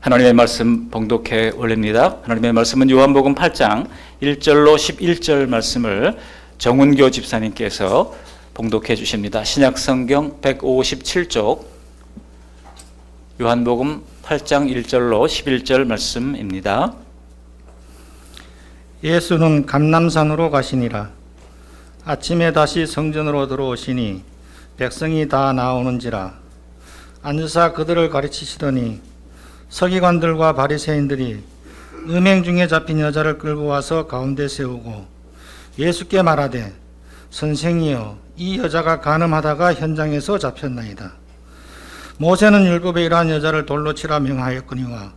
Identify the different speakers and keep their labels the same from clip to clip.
Speaker 1: 하나님의 말씀 봉독해 올립니다. 하나님의 말씀은 요한복음 8장 1절로 11절 말씀을 정운교 집사님께서 봉독해 주십니다. 신약성경 157쪽 요한복음 8장 1절로 11절 말씀입니다.
Speaker 2: 예수는 감람산으로 가시니라. 아침에 다시 성전으로 들어오시니 백성이 다 나오는지라. 앉으사 그들을 가르치시더니 서기관들과 바리새인들이 음행 중에 잡힌 여자를 끌고 와서 가운데 세우고 예수께 말하되, 선생이여, 이 여자가 간음하다가 현장에서 잡혔나이다. 모세는 율법에 이러한 여자를 돌로 치라 명하였거니와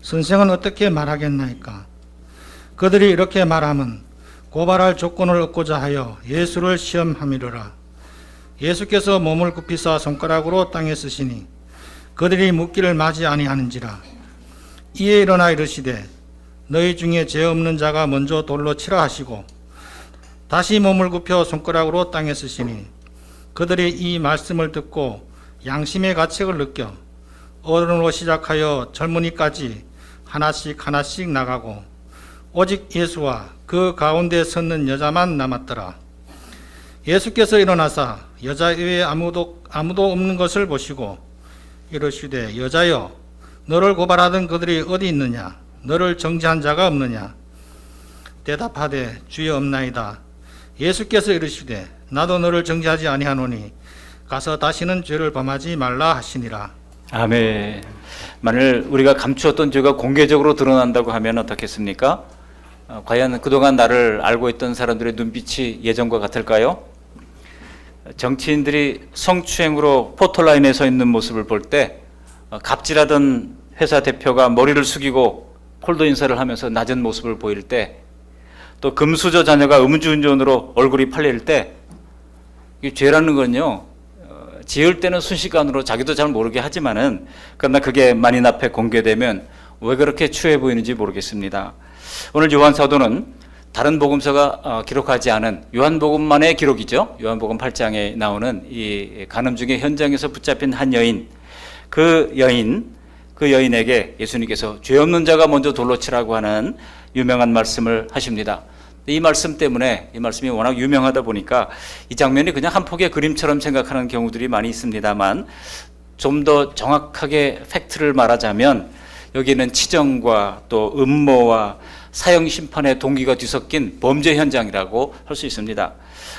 Speaker 2: 선생은 어떻게 말하겠나이까? 그들이 이렇게 말하면 고발할 조건을 얻고자 하여 예수를 시험함이로라. 예수께서 몸을 굽히사 손가락으로 땅에 쓰시니 그들이 묻기를 마지 아니하는지라. 이에 일어나 이르시되, 너희 중에 죄 없는 자가 먼저 돌로 치라 하시고 다시 몸을 굽혀 손가락으로 땅에 쓰시니 그들이 이 말씀을 듣고 양심의 가책을 느껴 어른으로 시작하여 젊은이까지 하나씩 나가고 오직 예수와 그 가운데 섰는 여자만 남았더라. 예수께서 일어나사 여자 외에 아무도 없는 것을 보시고 이르시되, 여자여, 너를 고발하던 그들이 어디 있느냐? 너를 정죄한 자가 없느냐? 대답하되, 주여, 없나이다. 예수께서 이르시되, 나도 너를 정죄하지 아니하노니 가서 다시는 죄를 범하지 말라 하시니라.
Speaker 1: 아멘. 만일 우리가 감추었던 죄가 공개적으로 드러난다고 하면 어떻겠습니까? 과연 그동안 나를 알고 있던 사람들의 눈빛이 예전과 같을까요? 정치인들이 성추행으로 포토라인에 서 있는 모습을 볼 때 갑질하던 회사 대표가 머리를 숙이고 폴더 인사를 하면서 낮은 모습을 보일 때, 또 금수저 자녀가 음주운전으로 얼굴이 팔릴 때, 이 죄라는 건요, 지을 때는 순식간으로 자기도 잘 모르게 하지만은 그러나 그게 만인 앞에 공개되면 왜 그렇게 추해 보이는지 모르겠습니다. 오늘 요한 사도는 다른 복음서가 기록하지 않은 요한복음만의 기록이죠. 요한복음 8장에 나오는 이 간음 중에 현장에서 붙잡힌 한 여인, 그 여인에게 예수님께서 죄 없는 자가 먼저 돌로 치라고 하는 유명한 말씀을 하십니다. 이 말씀 때문에, 이 말씀이 워낙 유명하다 보니까 이 장면이 그냥 한 폭의 그림처럼 생각하는 경우들이 많이 있습니다만, 좀 더 정확하게 팩트를 말하자면 여기는 치정과 또 음모와 사형 심판의 동기가 뒤섞인 범죄 현장이라고 할 수 있습니다.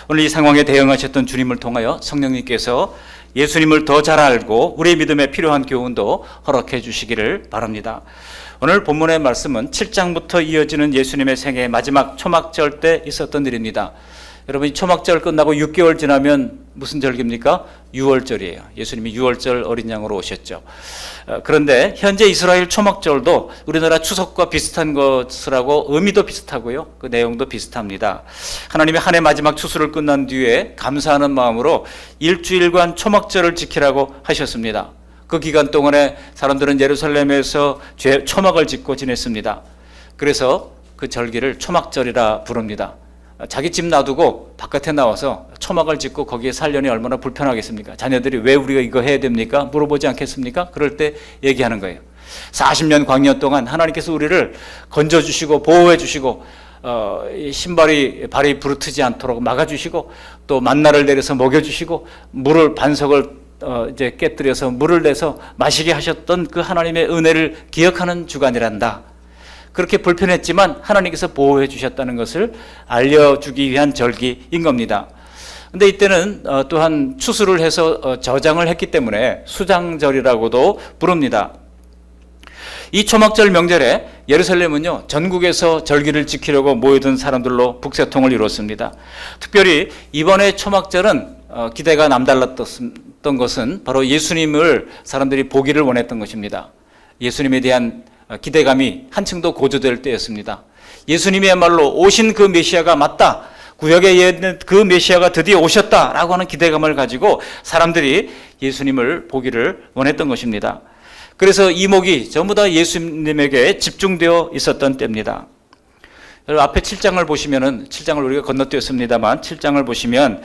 Speaker 1: 오늘 이 상황에 대응하셨던 주님을 통하여 성령님께서 예수님을 더 잘 알고 우리의 믿음에 필요한 교훈도 허락해 주시기를 바랍니다. 오늘 본문의 말씀은 7장부터 이어지는 예수님의 생애의 마지막 초막절 때 있었던 일입니다. 여러분, 이 초막절 끝나고 6개월 지나면 무슨 절기입니까? 유월절이에요. 예수님이 유월절 어린 양으로 오셨죠. 그런데 현재 이스라엘 초막절도 우리나라 추석과 비슷한 것이라고 의미도 비슷하고요, 그 내용도 비슷합니다. 하나님이 한 해 마지막 추수를 끝난 뒤에 감사하는 마음으로 일주일간 초막절을 지키라고 하셨습니다. 그 기간 동안에 사람들은 예루살렘에서 초막을 짓고 지냈습니다. 그래서 그 절기를 초막절이라 부릅니다. 자기 집 놔두고 바깥에 나와서 초막을 짓고 거기에 살려니 얼마나 불편하겠습니까? 자녀들이 왜 우리가 이거 해야 됩니까? 물어보지 않겠습니까? 그럴 때 얘기하는 거예요. 40년 광년 동안 하나님께서 우리를 건져주시고 보호해주시고 발이 부르트지 않도록 막아주시고 또 만나를 내려서 먹여주시고 물을 반석을 이제 깨뜨려서 물을 내서 마시게 하셨던 그 하나님의 은혜를 기억하는 주간이란다. 그렇게 불편했지만 하나님께서 보호해 주셨다는 것을 알려주기 위한 절기인 겁니다. 근데 이때는 또한 추수를 해서 저장을 했기 때문에 수장절이라고도 부릅니다. 이 초막절 명절에 예루살렘은요, 전국에서 절기를 지키려고 모여든 사람들로 북새통을 이뤘습니다. 특별히 이번에 초막절은 기대가 남달랐던 것은 바로 예수님을 사람들이 보기를 원했던 것입니다. 예수님에 대한 기대감이 한층 더 고조될 때였습니다. 예수님이야말로 오신 그 메시아가 맞다, 구약에 있는 그 메시아가 드디어 오셨다라고 하는 기대감을 가지고 사람들이 예수님을 보기를 원했던 것입니다. 그래서 이목이 전부 다 예수님에게 집중되어 있었던 때입니다. 앞에 7장을 보시면은, 7장을 우리가 건너뛰었습니다만 7장을 보시면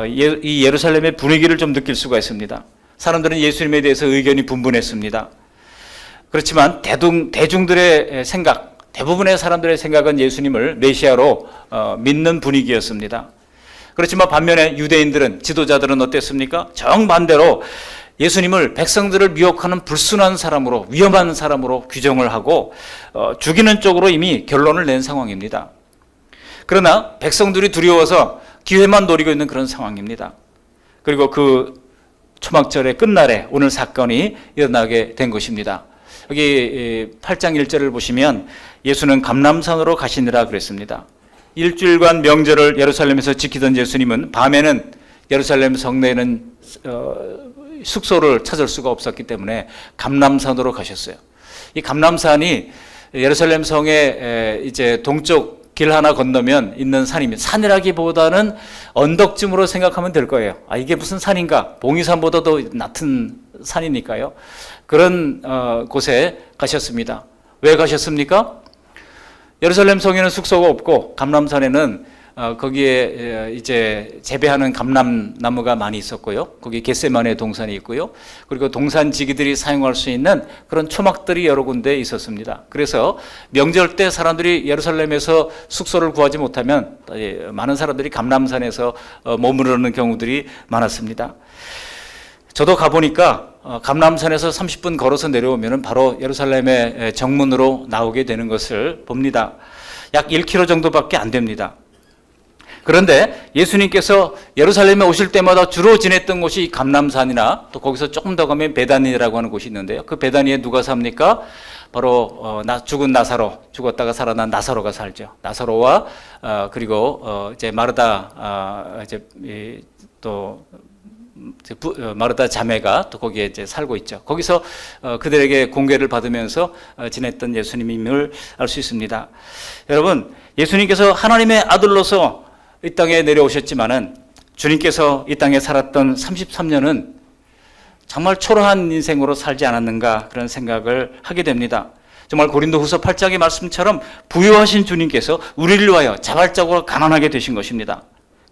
Speaker 1: 이 예루살렘의 분위기를 좀 느낄 수가 있습니다. 사람들은 예수님에 대해서 의견이 분분했습니다. 그렇지만 대중들의 생각, 대부분의 사람들의 생각은 예수님을 메시아로 믿는 분위기였습니다. 그렇지만 반면에 유대인들은, 지도자들은 어땠습니까? 정반대로 예수님을 백성들을 미혹하는 불순한 사람으로, 위험한 사람으로 규정을 하고 죽이는 쪽으로 이미 결론을 낸 상황입니다. 그러나 백성들이 두려워서 기회만 노리고 있는 그런 상황입니다. 그리고 그 초막절의 끝날에 오늘 사건이 일어나게 된 것입니다. 여기 8장 1절을 보시면 예수는 감람산으로 가시니라 그랬습니다. 일주일간 명절을 예루살렘에서 지키던 예수님은 밤에는 예루살렘 성내에는 숙소를 찾을 수가 없었기 때문에 감람산으로 가셨어요. 이 감람산이 예루살렘 성의 이제 동쪽 길 하나 건너면 있는 산입니다. 산이라기보다는 언덕쯤으로 생각하면 될 거예요. 이게 무슨 산인가? 봉이산보다도 낮은 산이니까요. 그런 곳에 가셨습니다. 왜 가셨습니까? 예루살렘 성에는 숙소가 없고 감람산에는 거기에 이제 재배하는 감람나무가 많이 있었고요. 거기 겟세마네 동산이 있고요. 그리고 동산지기들이 사용할 수 있는 그런 초막들이 여러 군데 있었습니다. 그래서 명절 때 사람들이 예루살렘에서 숙소를 구하지 못하면 많은 사람들이 감람산에서 머무르는 경우들이 많았습니다. 저도 가보니까 감람산에서 30분 걸어서 내려오면 바로 예루살렘의 정문으로 나오게 되는 것을 봅니다. 약 1km 정도밖에 안 됩니다. 그런데 예수님께서 예루살렘에 오실 때마다 주로 지냈던 곳이 감람산이나 또 거기서 조금 더 가면 베다니라고 하는 곳이 있는데요. 그 베다니에 누가 삽니까? 바로 죽은 나사로, 죽었다가 살아난 나사로가 살죠. 나사로와 그리고 이제 마르다 또 마르다 자매가 또 거기에 이제 살고 있죠. 거기서 그들에게 공개를 받으면서 지냈던 예수님임을 알 수 있습니다. 여러분, 예수님께서 하나님의 아들로서 이 땅에 내려오셨지만은 주님께서 이 땅에 살았던 33년은 정말 초라한 인생으로 살지 않았는가 그런 생각을 하게 됩니다. 정말 고린도후서 8장의 말씀처럼 부유하신 주님께서 우리를 위하여 자발적으로 가난하게 되신 것입니다.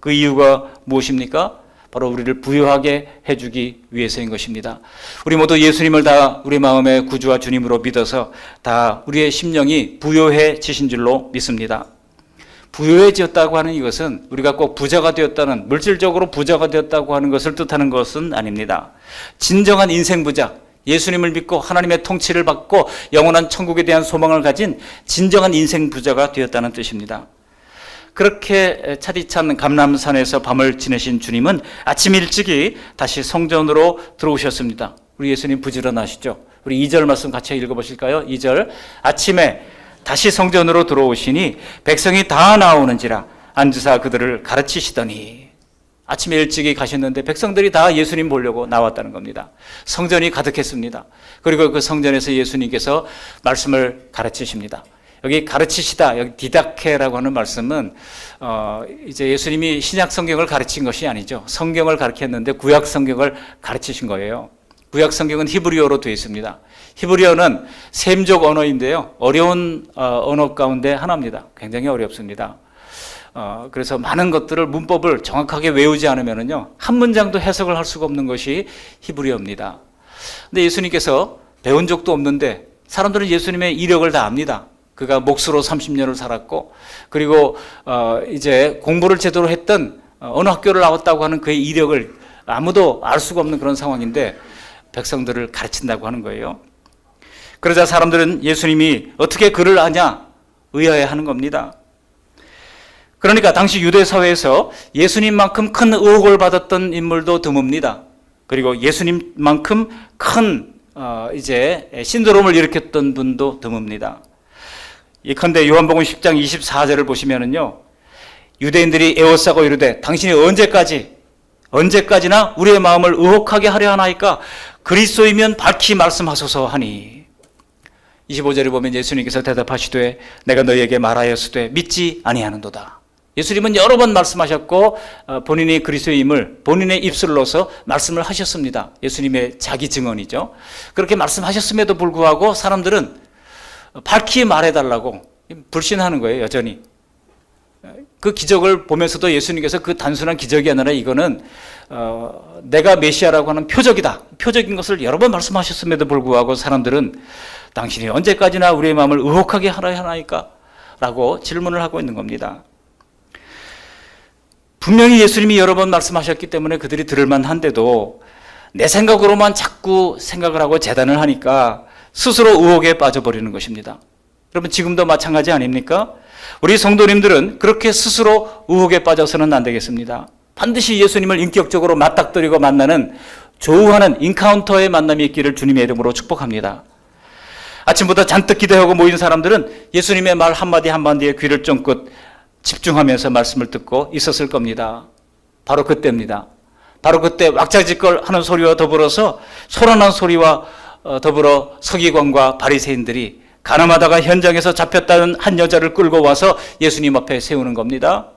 Speaker 1: 그 이유가 무엇입니까? 바로 우리를 부유하게 해주기 위해서인 것입니다. 우리 모두 예수님을 다 우리 마음의 구주와 주님으로 믿어서 다 우리의 심령이 부유해지신 줄로 믿습니다. 부유해졌다고 하는 이것은 우리가 꼭 부자가 되었다는, 물질적으로 부자가 되었다고 하는 것을 뜻하는 것은 아닙니다. 진정한 인생 부자, 예수님을 믿고 하나님의 통치를 받고 영원한 천국에 대한 소망을 가진 진정한 인생 부자가 되었다는 뜻입니다. 그렇게 차디찬 감람산에서 밤을 지내신 주님은 아침 일찍이 다시 성전으로 들어오셨습니다. 우리 예수님 부지런하시죠? 우리 2절 말씀 같이 읽어보실까요? 2절, 아침에 다시 성전으로 들어오시니 백성이 다 나오는지라 앉으사 그들을 가르치시더니. 아침에 일찍이 가셨는데 백성들이 다 예수님 보려고 나왔다는 겁니다. 성전이 가득했습니다. 그리고 그 성전에서 예수님께서 말씀을 가르치십니다. 여기 가르치시다, 여기 디다케라고 하는 말씀은 이제 예수님이 신약 성경을 가르친 것이 아니죠. 성경을 가르쳤는데 구약 성경을 가르치신 거예요. 구약 성경은 히브리어로 되어 있습니다. 히브리어는 셈족 언어인데요. 어려운 언어 가운데 하나입니다. 굉장히 어렵습니다. 그래서 많은 것들을 문법을 정확하게 외우지 않으면요, 한 문장도 해석을 할 수가 없는 것이 히브리어입니다. 근데 예수님께서 배운 적도 없는데 사람들은 예수님의 이력을 다 압니다. 그가 목수로 30년을 살았고, 그리고 이제 공부를 제대로 했던 어느 학교를 나왔다고 하는 그의 이력을 아무도 알 수가 없는 그런 상황인데 백성들을 가르친다고 하는 거예요. 그러자 사람들은 예수님이 어떻게 그를 아냐 의아해하는 겁니다. 그러니까 당시 유대 사회에서 예수님만큼 큰 의혹을 받았던 인물도 드뭅니다. 그리고 예수님만큼 큰 이제 신드롬을 일으켰던 분도 드뭅니다. 예컨대 요한복음 10장 24절을 보시면은요, 유대인들이 에워싸고 이르되 당신이 언제까지나 우리의 마음을 의혹하게 하려 하나이까? 그리스도이면 밝히 말씀하소서 하니. 25절에 보면 예수님께서 대답하시되 내가 너희에게 말하였으되 믿지 아니하는도다. 예수님은 여러 번 말씀하셨고 본인이 그리스도임을 본인의 입술로서 말씀을 하셨습니다. 예수님의 자기 증언이죠. 그렇게 말씀하셨음에도 불구하고 사람들은 밝히 말해달라고 불신하는 거예요, 여전히. 그 기적을 보면서도 예수님께서 그 단순한 기적이 아니라 이거는 내가 메시아라고 하는 표적이다, 표적인 것을 여러 번 말씀하셨음에도 불구하고 사람들은 당신이 언제까지나 우리의 마음을 의혹하게 하나이까? 라고 질문을 하고 있는 겁니다. 분명히 예수님이 여러 번 말씀하셨기 때문에 그들이 들을 만한데도 내 생각으로만 자꾸 생각을 하고 재단을 하니까 스스로 의혹에 빠져버리는 것입니다. 여러분 지금도 마찬가지 아닙니까? 우리 성도님들은 그렇게 스스로 의혹에 빠져서는 안 되겠습니다. 반드시 예수님을 인격적으로 맞닥뜨리고 만나는 조우하는 인카운터의 만남이 있기를 주님의 이름으로 축복합니다. 아침부터 잔뜩 기대하고 모인 사람들은 예수님의 말 한마디 한마디에 귀를 쫑긋 집중하면서 말씀을 듣고 있었을 겁니다. 바로 그때입니다. 바로 그때 왁자지껄 하는 소리와 더불어서 소란한 소리와 더불어 서기관과 바리새인들이 가늠하다가 현장에서 잡혔다는 한 여자를 끌고 와서 예수님 앞에 세우는 겁니다.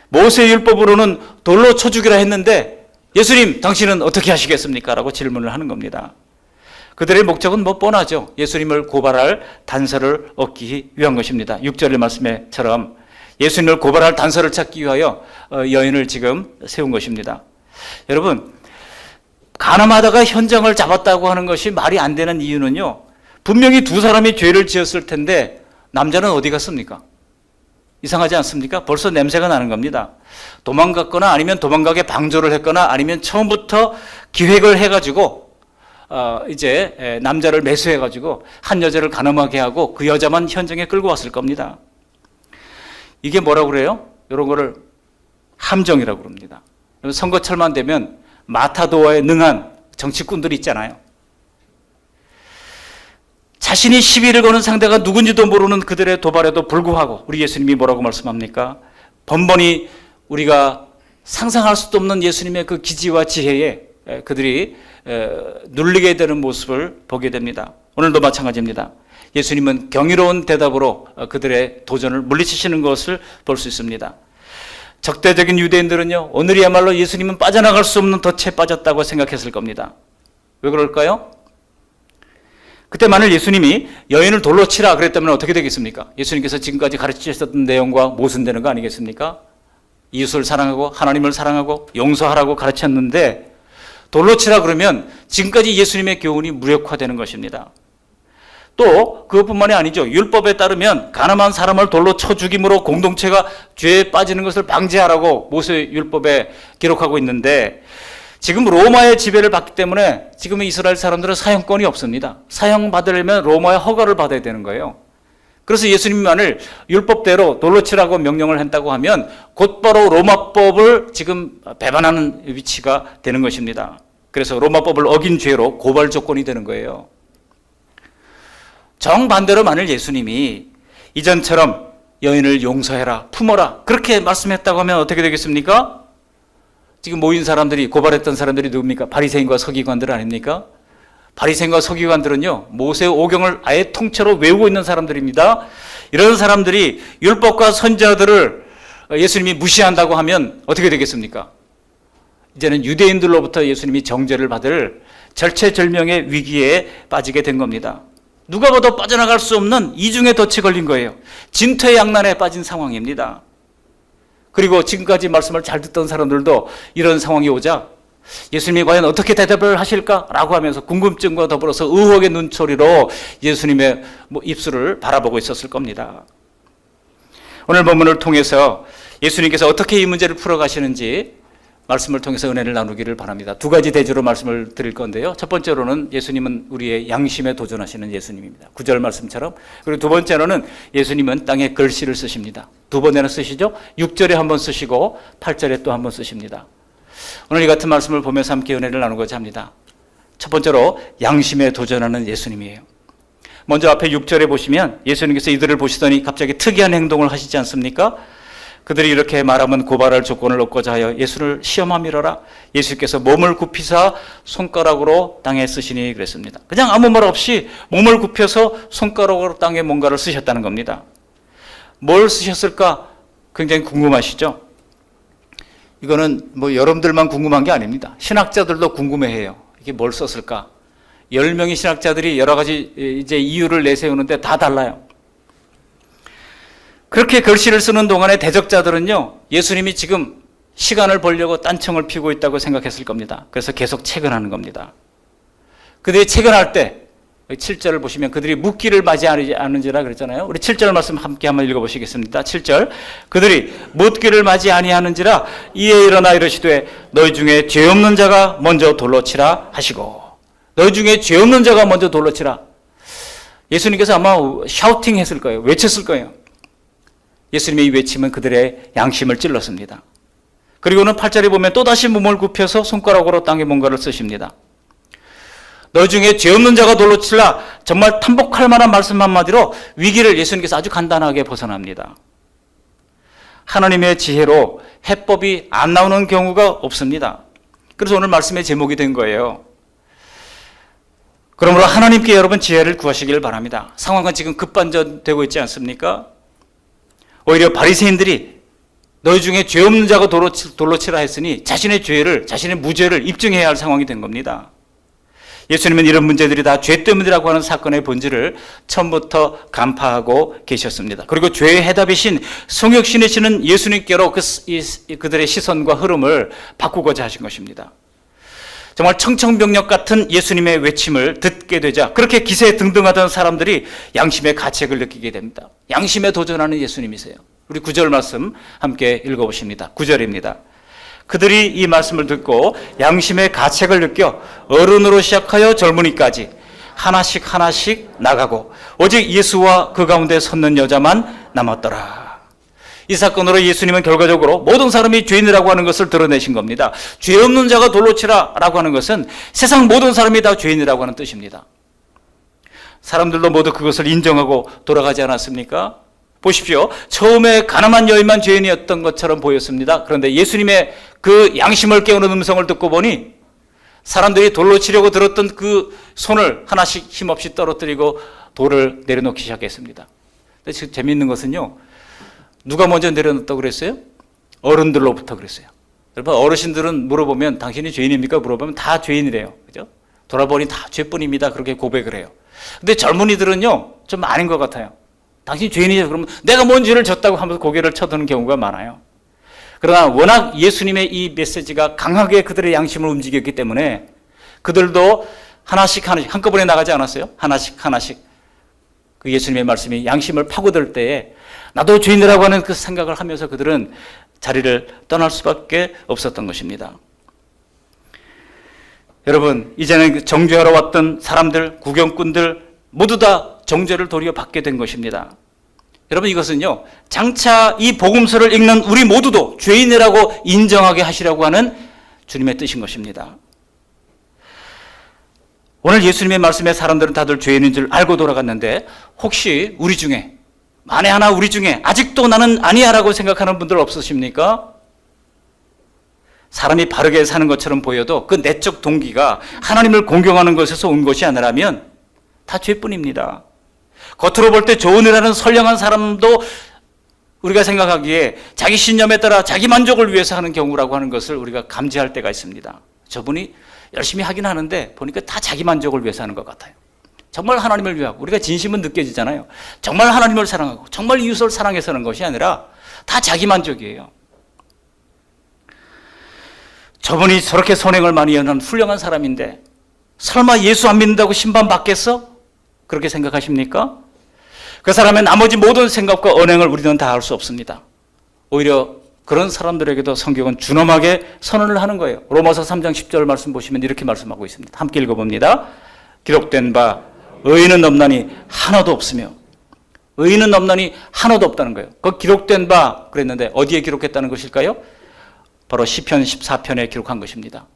Speaker 1: 모세율법으로는 돌로 쳐 죽이라 했는데 예수님 당신은 어떻게 하시겠습니까? 라고 질문을 하는 겁니다. 그들의 목적은 뻔하죠. 예수님을 고발할 단서를 얻기 위한 것입니다. 6절의 말씀에처럼 예수님을 고발할 단서를 찾기 위하여 여인을 지금 세운 것입니다. 여러분 가늠하다가 현장을 잡았다고 하는 것이 말이 안 되는 이유는요, 분명히 두 사람이 죄를 지었을 텐데 남자는 어디 갔습니까? 이상하지 않습니까? 벌써 냄새가 나는 겁니다. 도망갔거나 아니면 도망가게 방조를 했거나 아니면 처음부터 기획을 해가지고 이제 남자를 매수해가지고 한 여자를 가늠하게 하고 그 여자만 현장에 끌고 왔을 겁니다. 이게 뭐라고 그래요? 이런 거를 함정이라고 그럽니다. 선거철만 되면 마타도어에 능한 정치꾼들이 있잖아요. 자신이 시비를 거는 상대가 누군지도 모르는 그들의 도발에도 불구하고 우리 예수님이 뭐라고 말씀합니까? 번번이 우리가 상상할 수도 없는 예수님의 그 기지와 지혜에 그들이 눌리게 되는 모습을 보게 됩니다. 오늘도 마찬가지입니다. 예수님은 경이로운 대답으로 그들의 도전을 물리치시는 것을 볼 수 있습니다. 적대적인 유대인들은요, 오늘이야말로 예수님은 빠져나갈 수 없는 덫에 빠졌다고 생각했을 겁니다. 왜 그럴까요? 그때 만일 예수님이 여인을 돌로 치라 그랬다면 어떻게 되겠습니까? 예수님께서 지금까지 가르치셨던 내용과 모순되는 거 아니겠습니까? 이웃을 사랑하고 하나님을 사랑하고 용서하라고 가르쳤는데 돌로 치라 그러면 지금까지 예수님의 교훈이 무력화되는 것입니다. 또 그것뿐만이 아니죠. 율법에 따르면 가늠한 사람을 돌로 쳐 죽임으로 공동체가 죄에 빠지는 것을 방지하라고 모세 율법에 기록하고 있는데 지금 로마의 지배를 받기 때문에 지금 이스라엘 사람들은 사형권이 없습니다. 사형받으려면 로마의 허가를 받아야 되는 거예요. 그래서 예수님만을 율법대로 돌로 치라고 명령을 했다고 하면 곧바로 로마법을 지금 배반하는 위치가 되는 것입니다. 그래서 로마법을 어긴 죄로 고발 조건이 되는 거예요. 정반대로 만일 예수님이 이전처럼 여인을 용서해라, 품어라 그렇게 말씀했다고 하면 어떻게 되겠습니까? 지금 모인 사람들이, 고발했던 사람들이 누굽니까? 바리새인과 서기관들 아닙니까? 바리새인과 서기관들은요, 모세 오경을 아예 통째로 외우고 있는 사람들입니다. 이런 사람들이 율법과 선지자들을 예수님이 무시한다고 하면 어떻게 되겠습니까? 이제는 유대인들로부터 예수님이 정죄를 받을 절체절명의 위기에 빠지게 된 겁니다. 누가 봐도 빠져나갈 수 없는 이중의 덫에 걸린 거예요. 진퇴양난에 빠진 상황입니다. 그리고 지금까지 말씀을 잘 듣던 사람들도 이런 상황이 오자 예수님이 과연 어떻게 대답을 하실까라고 하면서 궁금증과 더불어서 의혹의 눈초리로 예수님의 입술을 바라보고 있었을 겁니다. 오늘 본문을 통해서 예수님께서 어떻게 이 문제를 풀어가시는지 말씀을 통해서 은혜를 나누기를 바랍니다. 두 가지 대주로 말씀을 드릴 건데요. 첫 번째로는 예수님은 우리의 양심에 도전하시는 예수님입니다. 9절 말씀처럼. 그리고 두 번째로는 예수님은 땅에 글씨를 쓰십니다. 두 번이나 쓰시죠. 6절에 한 번 쓰시고 8절에 또 한 번 쓰십니다. 오늘 이 같은 말씀을 보면서 함께 은혜를 나누고자 합니다. 첫 번째로 양심에 도전하는 예수님이에요. 먼저 앞에 6절에 보시면 예수님께서 이들을 보시더니 갑자기 특이한 행동을 하시지 않습니까? 그들이 이렇게 말하면 고발할 조건을 얻고자 하여 예수를 시험함이로라. 예수께서 몸을 굽히사 손가락으로 땅에 쓰시니 그랬습니다. 그냥 아무 말 없이 몸을 굽혀서 손가락으로 땅에 뭔가를 쓰셨다는 겁니다. 뭘 쓰셨을까? 굉장히 궁금하시죠? 이거는 여러분들만 궁금한 게 아닙니다. 신학자들도 궁금해해요. 이게 뭘 썼을까? 10명의 신학자들이 여러 가지 이제 이유를 내세우는데 다 달라요. 그렇게 글씨를 쓰는 동안에 대적자들은요, 예수님이 지금 시간을 벌려고 딴청을 피우고 있다고 생각했을 겁니다. 그래서 계속 채근하는 겁니다. 그들이 채근할 때 7절을 보시면 그들이 묻기를 맞이하지 않은지라 그랬잖아요. 우리 7절 말씀 함께 한번 읽어보시겠습니다. 7절 그들이 묻기를 맞이 아니하는지라 이에 일어나 이르시되 너희 중에 죄 없는 자가 먼저 돌로 치라 하시고, 너희 중에 죄 없는 자가 먼저 돌로 치라. 예수님께서 아마 샤우팅 했을 거예요. 외쳤을 거예요. 예수님의 이 외침은 그들의 양심을 찔렀습니다. 그리고는 8절에 보면 또다시 몸을 굽혀서 손가락으로 땅에 뭔가를 쓰십니다. 너희 중에 죄 없는 자가 돌로 치라. 정말 탄복할 만한 말씀 한마디로 위기를 예수님께서 아주 간단하게 벗어납니다. 하나님의 지혜로 해법이 안 나오는 경우가 없습니다. 그래서 오늘 말씀의 제목이 된 거예요. 그러므로 하나님께 여러분 지혜를 구하시길 바랍니다. 상황은 지금 급반전되고 있지 않습니까? 오히려 바리새인들이 너희 중에 죄 없는 자가 돌로 치라 했으니 자신의 죄를, 자신의 무죄를 입증해야 할 상황이 된 겁니다. 예수님은 이런 문제들이 다 죄 때문이라고 하는 사건의 본질을 처음부터 간파하고 계셨습니다. 그리고 죄의 해답이신 성육신이시는 예수님께로 그들의 시선과 흐름을 바꾸고자 하신 것입니다. 정말 청천벽력 같은 예수님의 외침을 듣게 되자 그렇게 기세에 등등하던 사람들이 양심의 가책을 느끼게 됩니다. 양심에 도전하는 예수님이세요. 우리 9절 말씀 함께 읽어보십니다. 9절입니다. 그들이 이 말씀을 듣고 양심의 가책을 느껴 어른으로 시작하여 젊은이까지 하나씩 하나씩 나가고 오직 예수와 그 가운데 섰는 여자만 남았더라. 이 사건으로 예수님은 결과적으로 모든 사람이 죄인이라고 하는 것을 드러내신 겁니다. 죄 없는 자가 돌로 치라라고 하는 것은 세상 모든 사람이 다 죄인이라고 하는 뜻입니다. 사람들도 모두 그것을 인정하고 돌아가지 않았습니까? 보십시오. 처음에 가늠한 여인만 죄인이었던 것처럼 보였습니다. 그런데 예수님의 그 양심을 깨우는 음성을 듣고 보니 사람들이 돌로 치려고 들었던 그 손을 하나씩 힘없이 떨어뜨리고 돌을 내려놓기 시작했습니다. 근데 지금 재미있는 것은요, 누가 먼저 내려놓았다고 그랬어요? 어른들로부터 그랬어요. 여러분, 어르신들은 물어보면 당신이 죄인입니까? 물어보면 다 죄인이래요. 그죠? 돌아보니 다 죄뿐입니다. 그렇게 고백을 해요. 근데 젊은이들은요, 좀 아닌 것 같아요. 당신이 죄인이죠. 그러면 내가 뭔 죄를 졌다고 하면서 고개를 쳐드는 경우가 많아요. 그러나 워낙 예수님의 이 메시지가 강하게 그들의 양심을 움직였기 때문에 그들도 하나씩 한꺼번에 나가지 않았어요. 하나씩 그 예수님의 말씀이 양심을 파고들 때에 나도 죄인이라고 하는 그 생각을 하면서 그들은 자리를 떠날 수밖에 없었던 것입니다. 여러분, 이제는 정죄하러 왔던 사람들, 구경꾼들 모두 다 정죄를 도리어 받게 된 것입니다. 여러분, 이것은요, 장차 이 복음서를 읽는 우리 모두도 죄인이라고 인정하게 하시려고 하는 주님의 뜻인 것입니다. 오늘 예수님의 말씀에 사람들은 다들 죄인인 줄 알고 돌아갔는데 혹시 우리 중에, 만에 하나 우리 중에 아직도 나는 아니야 라고 생각하는 분들 없으십니까? 사람이 바르게 사는 것처럼 보여도 그 내적 동기가 하나님을 공경하는 것에서 온 것이 아니라면 다 죄뿐입니다. 겉으로 볼 때 좋은 일하는 선량한 사람도 우리가 생각하기에 자기 신념에 따라 자기 만족을 위해서 하는 경우라고 하는 것을 우리가 감지할 때가 있습니다. 저분이 열심히 하긴 하는데 보니까 다 자기 만족을 위해서 하는 것 같아요. 정말 하나님을 위하고 우리가 진심은 느껴지잖아요. 정말 하나님을 사랑하고 정말 이웃을 사랑해서 하는 것이 아니라 다 자기 만족이에요. 저분이 저렇게 선행을 많이 하는 훌륭한 사람인데 설마 예수 안 믿는다고 심판받겠어? 그렇게 생각하십니까? 그 사람의 나머지 모든 생각과 언행을 우리는 다 알 수 없습니다. 오히려 그런 사람들에게도 성경은 준엄하게 선언을 하는 거예요. 로마서 3장 10절 말씀 보시면 이렇게 말씀하고 있습니다. 함께 읽어봅니다. 기록된 바 의인은 없나니 하나도 없으며, 의인은 없나니 하나도 없다는 거예요. 그 기록된 바 그랬는데 어디에 기록했다는 것일까요? 바로 시편 14편에 기록한 것입니다.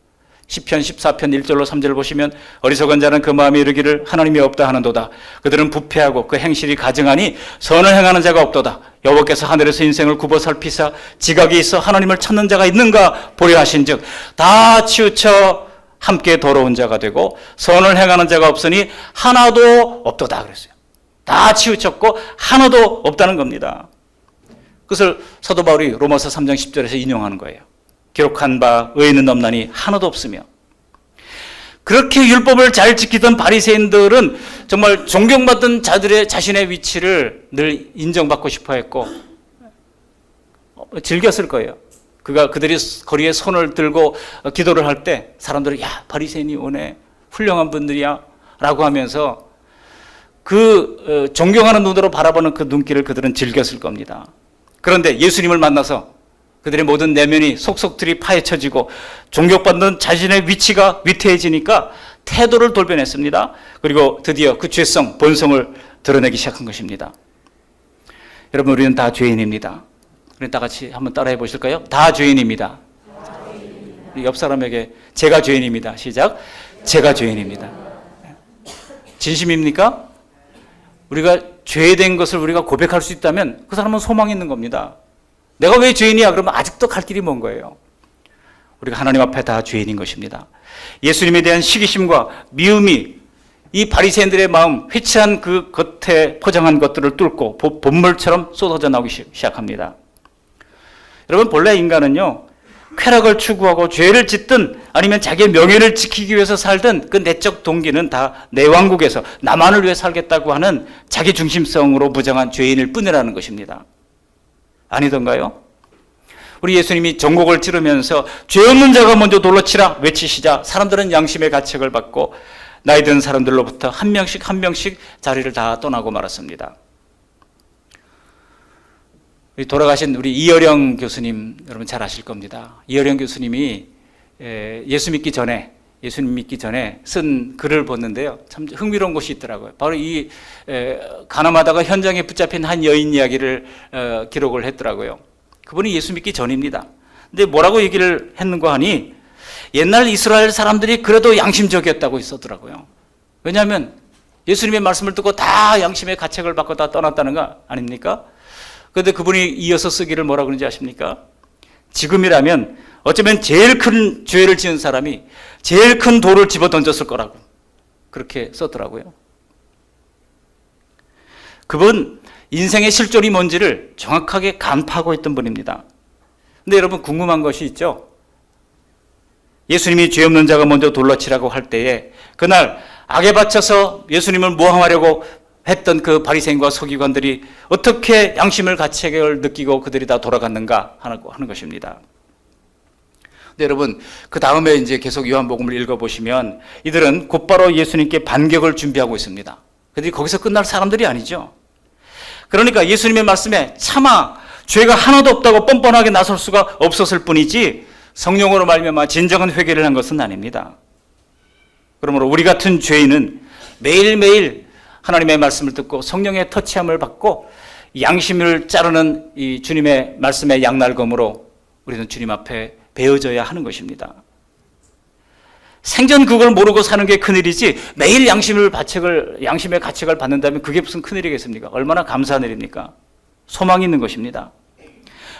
Speaker 1: 시편 14편 1절로 3절을 보시면 어리석은 자는 그 마음에 이르기를 하나님이 없다 하는도다. 그들은 부패하고 그 행실이 가증하니 선을 행하는 자가 없도다. 여호와께서 하늘에서 인생을 굽어 살피사 지각이 있어 하나님을 찾는 자가 있는가 보려 하신즉 다 치우쳐 함께 더러운 자가 되고 선을 행하는 자가 없으니 하나도 없도다 그랬어요. 다 치우쳤고 하나도 없다는 겁니다. 그것을 사도 바울이 로마서 3장 10절에서 인용하는 거예요. 기록한 바 의인은 없나니 하나도 없으며. 그렇게 율법을 잘 지키던 바리새인들은 정말 존경받던 자들의 자신의 위치를 늘 인정받고 싶어 했고 즐겼을 거예요. 그들이 거리에 손을 들고 기도를 할 때 사람들이 야 바리새인이 오네 훌륭한 분들이야 라고 하면서 존경하는 눈으로 바라보는 그 눈길을 그들은 즐겼을 겁니다. 그런데 예수님을 만나서 그들의 모든 내면이 속속들이 파헤쳐지고 존경받는 자신의 위치가 위태해지니까 태도를 돌변했습니다. 그리고 드디어 그 죄성, 본성을 드러내기 시작한 것입니다. 여러분, 우리는 다 죄인입니다. 우리 다 같이 한번 따라해 보실까요? 다 죄인입니다. 우리 옆 사람에게 제가 죄인입니다. 시작. 제가 죄인입니다. 진심입니까? 우리가 죄된 것을 우리가 고백할 수 있다면 그 사람은 소망이 있는 겁니다. 내가 왜 죄인이야? 그러면 아직도 갈 길이 먼 거예요. 우리가 하나님 앞에 다 죄인인 것입니다. 예수님에 대한 시기심과 미움이 이 바리새인들의 마음, 회칠한 그 겉에 포장한 것들을 뚫고 본물처럼 쏟아져 나오기 시작합니다. 여러분, 본래 인간은요, 쾌락을 추구하고 죄를 짓든 아니면 자기의 명예를 지키기 위해서 살든 그 내적 동기는 다 내 왕국에서 나만을 위해 살겠다고 하는 자기 중심성으로 무장한 죄인일 뿐이라는 것입니다. 아니던가요? 우리 예수님이 전곡을 찌르면서 죄 없는 자가 먼저 돌로 치라 외치시자 사람들은 양심의 가책을 받고 나이 든 사람들로부터 한 명씩 한 명씩 자리를 다 떠나고 말았습니다. 돌아가신 우리 이어령 교수님 여러분 잘 아실 겁니다. 이어령 교수님이 예수님 믿기 전에 쓴 글을 봤는데요. 참 흥미로운 것이 있더라고요. 바로 이 가늠하다가 현장에 붙잡힌 한 여인 이야기를 기록을 했더라고요. 그분이 예수 믿기 전입니다. 근데 뭐라고 얘기를 했는가 하니 옛날 이스라엘 사람들이 그래도 양심적이었다고 있었더라고요. 왜냐하면 예수님의 말씀을 듣고 다 양심의 가책을 받고 다 떠났다는 거 아닙니까? 그런데 그분이 이어서 쓰기를 뭐라고 그러는지 아십니까? 지금이라면 어쩌면 제일 큰 죄를 지은 사람이 제일 큰 돌을 집어 던졌을 거라고 그렇게 썼더라고요. 그분 인생의 실존이 뭔지를 정확하게 간파하고 있던 분입니다. 근데 여러분 궁금한 것이 있죠? 예수님이 죄 없는 자가 먼저 돌로 치라고 할 때에 그날 악에 바쳐서 예수님을 모함하려고 했던 그 바리새인과 서기관들이 어떻게 양심을 가책을 느끼고 그들이 다 돌아갔는가 하는 것입니다. 근데 여러분 그 다음에 이제 계속 요한복음을 읽어보시면 이들은 곧바로 예수님께 반격을 준비하고 있습니다. 그들이 거기서 끝날 사람들이 아니죠. 그러니까 예수님의 말씀에 차마 죄가 하나도 없다고 뻔뻔하게 나설 수가 없었을 뿐이지 성령으로 말미암아 진정한 회개를 한 것은 아닙니다. 그러므로 우리 같은 죄인은 매일매일 하나님의 말씀을 듣고 성령의 터치함을 받고 양심을 자르는 이 주님의 말씀의 양날검으로 우리는 주님 앞에 베어져야 하는 것입니다. 생전 그걸 모르고 사는 게 큰일이지 매일 양심의 가책을 받는다면 그게 무슨 큰일이겠습니까? 얼마나 감사한 일입니까? 소망이 있는 것입니다.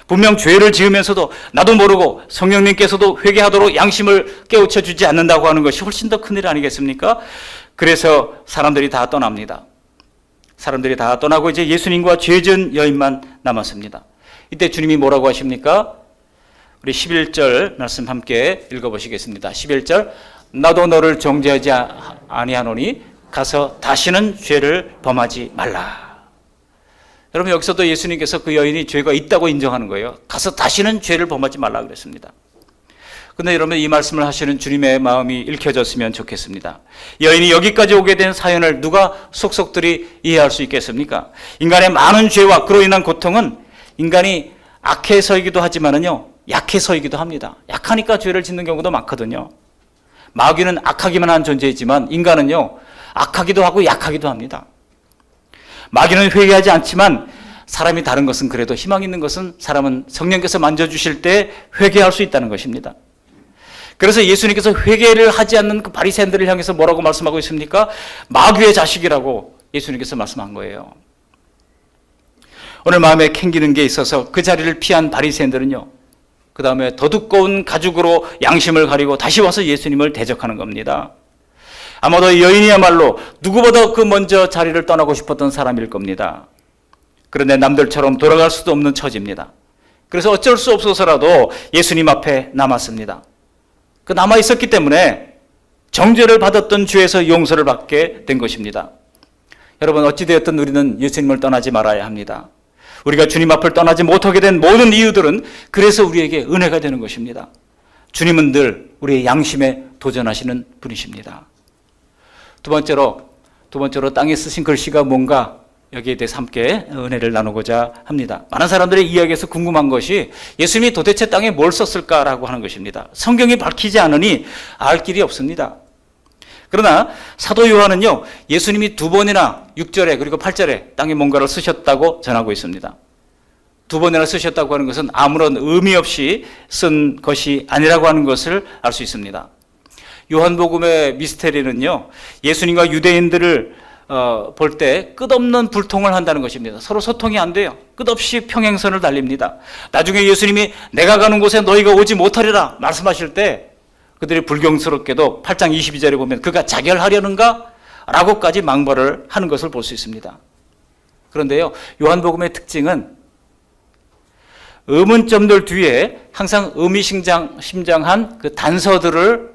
Speaker 1: 분명 죄를 지으면서도 나도 모르고 성령님께서도 회개하도록 양심을 깨우쳐 주지 않는다고 하는 것이 훨씬 더 큰일 아니겠습니까? 그래서 사람들이 다 떠납니다. 사람들이 다 떠나고 이제 예수님과 죄 지은 여인만 남았습니다. 이때 주님이 뭐라고 하십니까? 우리 11절 말씀 함께 읽어보시겠습니다. 11절 나도 너를 정죄하지 아니하노니 가서 다시는 죄를 범하지 말라. 여러분 여기서도 예수님께서 그 여인이 죄가 있다고 인정하는 거예요. 가서 다시는 죄를 범하지 말라 그랬습니다. 그런데 여러분 이 말씀을 하시는 주님의 마음이 읽혀졌으면 좋겠습니다. 여인이 여기까지 오게 된 사연을 누가 속속들이 이해할 수 있겠습니까? 인간의 많은 죄와 그로 인한 고통은 인간이 악해서이기도 하지만은요 약해서이기도 합니다. 약하니까 죄를 짓는 경우도 많거든요. 마귀는 악하기만 한 존재이지만 인간은요 악하기도 하고 약하기도 합니다. 마귀는 회개하지 않지만 사람이 다른 것은 그래도 희망 있는 것은 사람은 성령께서 만져주실 때 회개할 수 있다는 것입니다. 그래서 예수님께서 회개를 하지 않는 그 바리새인들을 향해서 뭐라고 말씀하고 있습니까? 마귀의 자식이라고 예수님께서 말씀한 거예요. 오늘 마음에 캥기는 게 있어서 그 자리를 피한 바리새인들은요 그 다음에 더 두꺼운 가죽으로 양심을 가리고 다시 와서 예수님을 대적하는 겁니다. 아마도 여인이야말로 누구보다 그 먼저 자리를 떠나고 싶었던 사람일 겁니다. 그런데 남들처럼 돌아갈 수도 없는 처지입니다. 그래서 어쩔 수 없어서라도 예수님 앞에 남았습니다. 그 남아 있었기 때문에 정죄를 받았던 죄에서 용서를 받게 된 것입니다. 여러분 어찌되었든 우리는 예수님을 떠나지 말아야 합니다. 우리가 주님 앞을 떠나지 못하게 된 모든 이유들은 그래서 우리에게 은혜가 되는 것입니다. 주님은 늘 우리의 양심에 도전하시는 분이십니다. 두 두 번째로 땅에 쓰신 글씨가 뭔가 여기에 대해서 함께 은혜를 나누고자 합니다. 많은 사람들의 이야기에서 궁금한 것이 예수님이 도대체 땅에 뭘 썼을까라고 하는 것입니다. 성경이 밝히지 않으니 알 길이 없습니다. 그러나 사도 요한은요, 예수님이 두 번이나 6절에 그리고 8절에 땅에 뭔가를 쓰셨다고 전하고 있습니다. 두 번이나 쓰셨다고 하는 것은 아무런 의미 없이 쓴 것이 아니라고 하는 것을 알 수 있습니다. 요한복음의 미스테리는요, 예수님과 유대인들을 볼 때 끝없는 불통을 한다는 것입니다. 서로 소통이 안 돼요. 끝없이 평행선을 달립니다. 나중에 예수님이 내가 가는 곳에 너희가 오지 못하리라 말씀하실 때 그들이 불경스럽게도 8장 22절에 보면 그가 자결하려는가? 라고까지 망발을 하는 것을 볼 수 있습니다. 그런데요, 요한복음의 특징은 의문점들 뒤에 항상 의미심장한 그 단서들을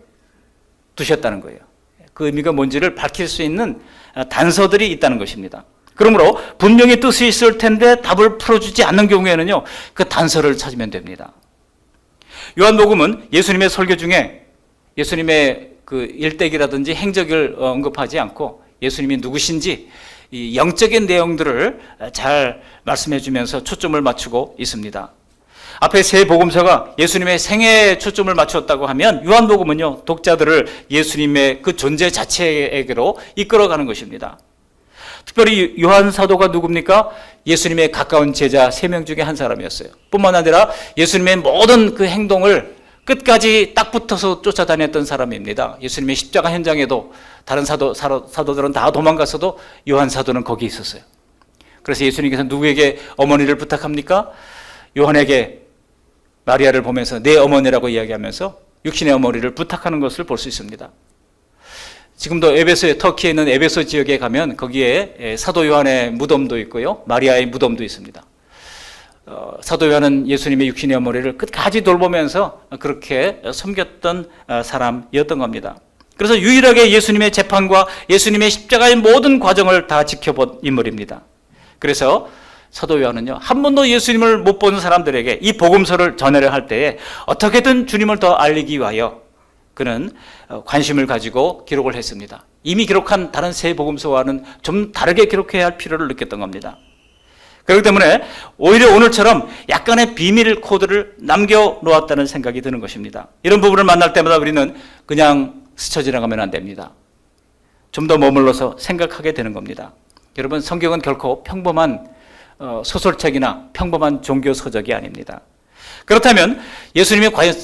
Speaker 1: 두셨다는 거예요. 그 의미가 뭔지를 밝힐 수 있는 단서들이 있다는 것입니다. 그러므로 분명히 뜻이 있을 텐데 답을 풀어주지 않는 경우에는요, 그 단서를 찾으면 됩니다. 요한복음은 예수님의 설교 중에 예수님의 그 일대기라든지 행적을 언급하지 않고 예수님이 누구신지 이 영적인 내용들을 잘 말씀해 주면서 초점을 맞추고 있습니다. 앞에 세 복음서가 예수님의 생애에 초점을 맞췄다고 하면 요한복음은요, 독자들을 예수님의 그 존재 자체에게로 이끌어가는 것입니다. 특별히 요한 사도가 누굽니까? 예수님의 가까운 제자 3명 중에 한 사람이었어요. 뿐만 아니라 예수님의 모든 그 행동을 끝까지 딱 붙어서 쫓아다녔던 사람입니다. 예수님의 십자가 현장에도 다른 사도들은 다 도망갔어도 요한 사도는 거기 있었어요. 그래서 예수님께서 누구에게 어머니를 부탁합니까? 요한에게 마리아를 보면서 내 어머니라고 이야기하면서 육신의 어머니를 부탁하는 것을 볼 수 있습니다. 지금도 터키에 있는 에베소 지역에 가면 거기에 사도 요한의 무덤도 있고요, 마리아의 무덤도 있습니다. 사도 요한은 예수님의 육신의 어머니를 끝까지 돌보면서 그렇게 섬겼던 사람이었던 겁니다. 그래서 유일하게 예수님의 재판과 예수님의 십자가의 모든 과정을 다 지켜본 인물입니다. 그래서 사도 요한은요, 한 번도 예수님을 못 본 사람들에게 이 복음서를 전하려 할 때에 어떻게든 주님을 더 알리기 위하여 그는 관심을 가지고 기록을 했습니다. 이미 기록한 다른 세 복음서와는 좀 다르게 기록해야 할 필요를 느꼈던 겁니다. 그렇기 때문에 오히려 오늘처럼 약간의 비밀 코드를 남겨놓았다는 생각이 드는 것입니다. 이런 부분을 만날 때마다 우리는 그냥 스쳐 지나가면 안 됩니다. 좀 더 머물러서 생각하게 되는 겁니다. 여러분, 성경은 결코 평범한 소설책이나 평범한 종교 서적이 아닙니다. 그렇다면 예수님이 과연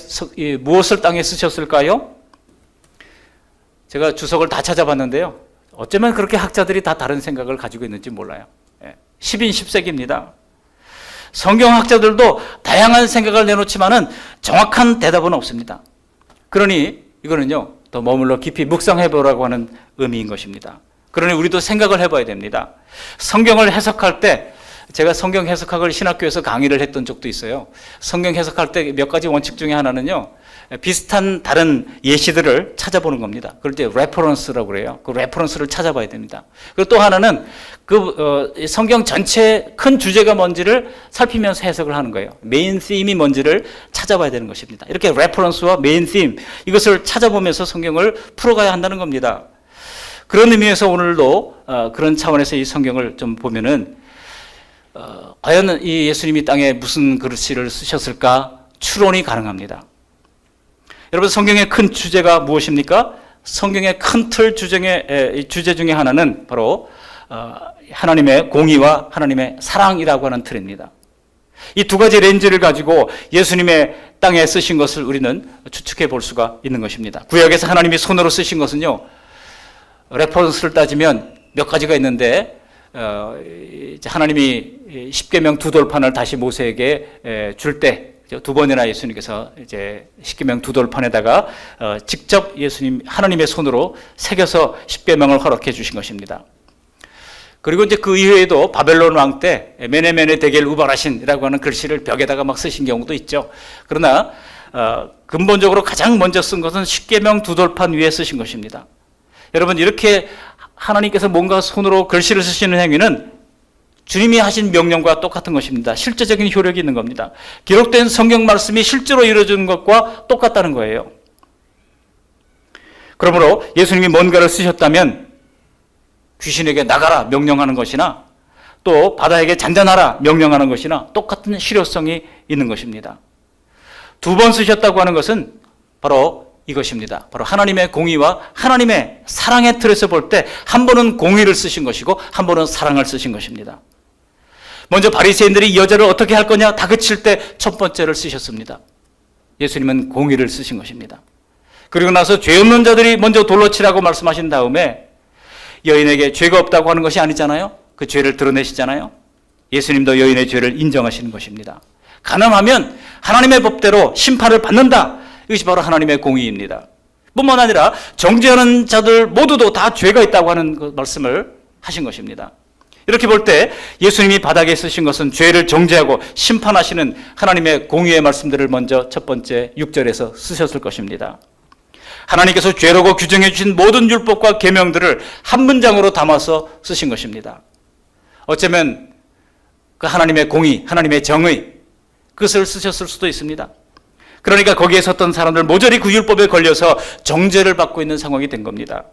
Speaker 1: 무엇을 땅에 쓰셨을까요? 제가 주석을 다 찾아봤는데요, 어쩌면 그렇게 학자들이 다 다른 생각을 가지고 있는지 몰라요. 10인 10색입니다. 성경학자들도 다양한 생각을 내놓지만은 정확한 대답은 없습니다. 그러니 이거는요, 더 머물러 깊이 묵상해 보라고 하는 의미인 것입니다. 그러니 우리도 생각을 해봐야 됩니다. 성경을 해석할 때, 제가 성경 해석학을 신학교에서 강의를 했던 적도 있어요. 성경 해석할 때 몇 가지 원칙 중에 하나는요, 비슷한 다른 예시들을 찾아보는 겁니다. 그걸 이제 레퍼런스라고 그래요. 그 레퍼런스를 찾아봐야 됩니다. 그리고 또 하나는 성경 전체 큰 주제가 뭔지를 살피면서 해석을 하는 거예요. 메인 팀이 뭔지를 찾아봐야 되는 것입니다. 이렇게 레퍼런스와 메인 팀, 이것을 찾아보면서 성경을 풀어가야 한다는 겁니다. 그런 의미에서 오늘도 그런 차원에서 이 성경을 좀 보면은 과연 이 예수님이 땅에 무슨 글씨를 쓰셨을까 추론이 가능합니다. 여러분, 성경의 큰 주제가 무엇입니까? 성경의 큰 틀 주제 중에 하나는 바로 하나님의 공의와 하나님의 사랑이라고 하는 틀입니다. 이 두 가지 렌즈를 가지고 예수님의 땅에 쓰신 것을 우리는 추측해 볼 수가 있는 것입니다. 구약에서 하나님이 손으로 쓰신 것은요, 레퍼런스를 따지면 몇 가지가 있는데, 하나님이 십계명 두 돌판을 다시 모세에게 줄 때 두 번이나 예수님께서 이제 십계명 두 돌판에다가 직접 하나님의 손으로 새겨서 십계명을 허락해 주신 것입니다. 그리고 이제 그 이후에도 바벨론 왕 때 메네메네 데겔 우바라신이라고 하는 글씨를 벽에다가 막 쓰신 경우도 있죠. 그러나 근본적으로 가장 먼저 쓴 것은 십계명 두 돌판 위에 쓰신 것입니다. 여러분, 이렇게 하나님께서 뭔가 손으로 글씨를 쓰시는 행위는 주님이 하신 명령과 똑같은 것입니다. 실제적인 효력이 있는 겁니다. 기록된 성경 말씀이 실제로 이루어지는 것과 똑같다는 거예요. 그러므로 예수님이 뭔가를 쓰셨다면 귀신에게 나가라 명령하는 것이나 또 바다에게 잔잔하라 명령하는 것이나 똑같은 실효성이 있는 것입니다. 두 번 쓰셨다고 하는 것은 바로 이것입니다. 바로 하나님의 공의와 하나님의 사랑의 틀에서 볼 때 한 번은 공의를 쓰신 것이고 한 번은 사랑을 쓰신 것입니다. 먼저 바리새인들이 이 여자를 어떻게 할 거냐 다그칠 때 첫 번째를 쓰셨습니다. 예수님은 공의를 쓰신 것입니다. 그리고 나서 죄 없는 자들이 먼저 돌로 치라고 말씀하신 다음에 여인에게 죄가 없다고 하는 것이 아니잖아요. 그 죄를 드러내시잖아요. 예수님도 여인의 죄를 인정하시는 것입니다. 가늠하면 하나님의 법대로 심판을 받는다. 이것이 바로 하나님의 공의입니다. 뿐만 아니라 정죄하는 자들 모두도 다 죄가 있다고 하는 그 말씀을 하신 것입니다. 이렇게 볼 때 예수님이 바닥에 쓰신 것은 죄를 정죄하고 심판하시는 하나님의 공의의 말씀들을 먼저 첫 번째 6절에서 쓰셨을 것입니다. 하나님께서 죄라고 규정해 주신 모든 율법과 계명들을 한 문장으로 담아서 쓰신 것입니다. 어쩌면 그 하나님의 공의, 하나님의 정의 그것을 쓰셨을 수도 있습니다. 그러니까 거기에 섰던 사람들 모조리 그 율법에 걸려서 정죄를 받고 있는 상황이 된 겁니다.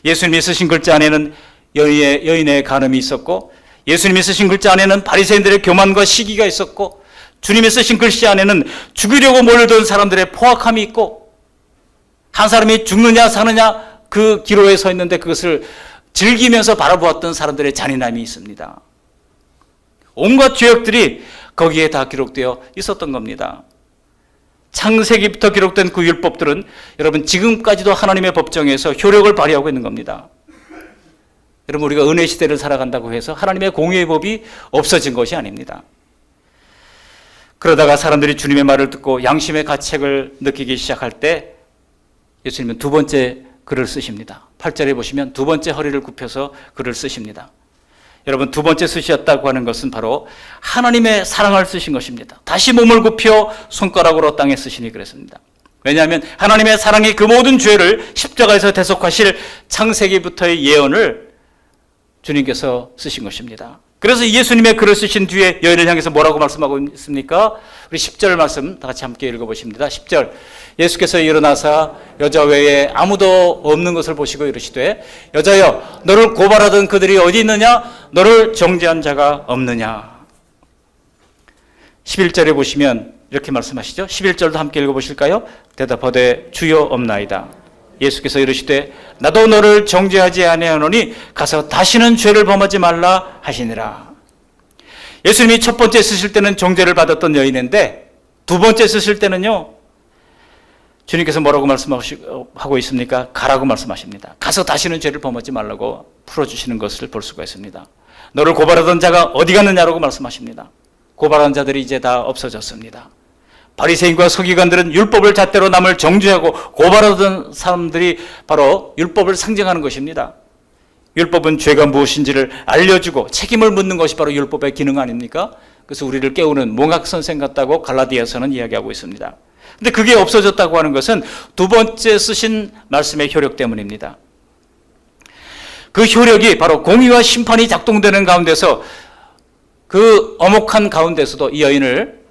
Speaker 1: 예수님이 쓰신 글자 안에는 여인의 간음이 있었고 예수님이 쓰신 글자 안에는 바리새인들의 교만과 시기가 있었고 주님이 쓰신 글씨 안에는 죽이려고 몰려든 사람들의 포악함이 있고 한 사람이 죽느냐 사느냐 그 기로에 서 있는데 그것을 즐기면서 바라보았던 사람들의 잔인함이 있습니다. 온갖 죄악들이 거기에 다 기록되어 있었던 겁니다. 창세기부터 기록된 그 율법들은 여러분 지금까지도 하나님의 법정에서 효력을 발휘하고 있는 겁니다. 여러분 우리가 은혜 시대를 살아간다고 해서 하나님의 공의의 법이 없어진 것이 아닙니다. 그러다가 사람들이 주님의 말을 듣고 양심의 가책을 느끼기 시작할 때 예수님은 두 번째 글을 쓰십니다. 8절에 보시면 두 번째 허리를 굽혀서 글을 쓰십니다. 여러분 두 번째 쓰셨다고 하는 것은 바로 하나님의 사랑을 쓰신 것입니다. 다시 몸을 굽혀 손가락으로 땅에 쓰시니 그랬습니다. 왜냐하면 하나님의 사랑이 그 모든 죄를 십자가에서 대속하실 창세기부터의 예언을 주님께서 쓰신 것입니다. 그래서 예수님의 글을 쓰신 뒤에 여인을 향해서 뭐라고 말씀하고 있습니까? 우리 10절 말씀 다 같이 함께 읽어보십니다. 10절 예수께서 일어나사 여자 외에 아무도 없는 것을 보시고 이르시되 여자여 너를 고발하던 그들이 어디 있느냐? 너를 정죄한 자가 없느냐? 11절에 보시면 이렇게 말씀하시죠. 11절도 함께 읽어보실까요? 대답하되 주여 없나이다. 예수께서 이르시되 나도 너를 정죄하지 아니하노니 가서 다시는 죄를 범하지 말라 하시니라. 예수님이 첫 번째 쓰실 때는 정죄를 받았던 여인인데 두 번째 쓰실 때는요 주님께서 뭐라고 말씀하고 있습니까? 가라고 말씀하십니다. 가서 다시는 죄를 범하지 말라고 풀어주시는 것을 볼 수가 있습니다. 너를 고발하던 자가 어디 갔느냐라고 말씀하십니다. 고발한 자들이 이제 다 없어졌습니다. 바리새인과 서기관들은 율법을 잣대로 남을 정죄하고 고발하던 사람들이 바로 율법을 상징하는 것입니다. 율법은 죄가 무엇인지를 알려주고 책임을 묻는 것이 바로 율법의 기능 아닙니까? 그래서 우리를 깨우는 몽학선생 같다고 갈라디아서는 이야기하고 있습니다. 근데 그게 없어졌다고 하는 것은 두 번째 쓰신 말씀의 효력 때문입니다. 그 효력이 바로 공의와 심판이 작동되는 가운데서 그 엄혹한 가운데서도 이 여인을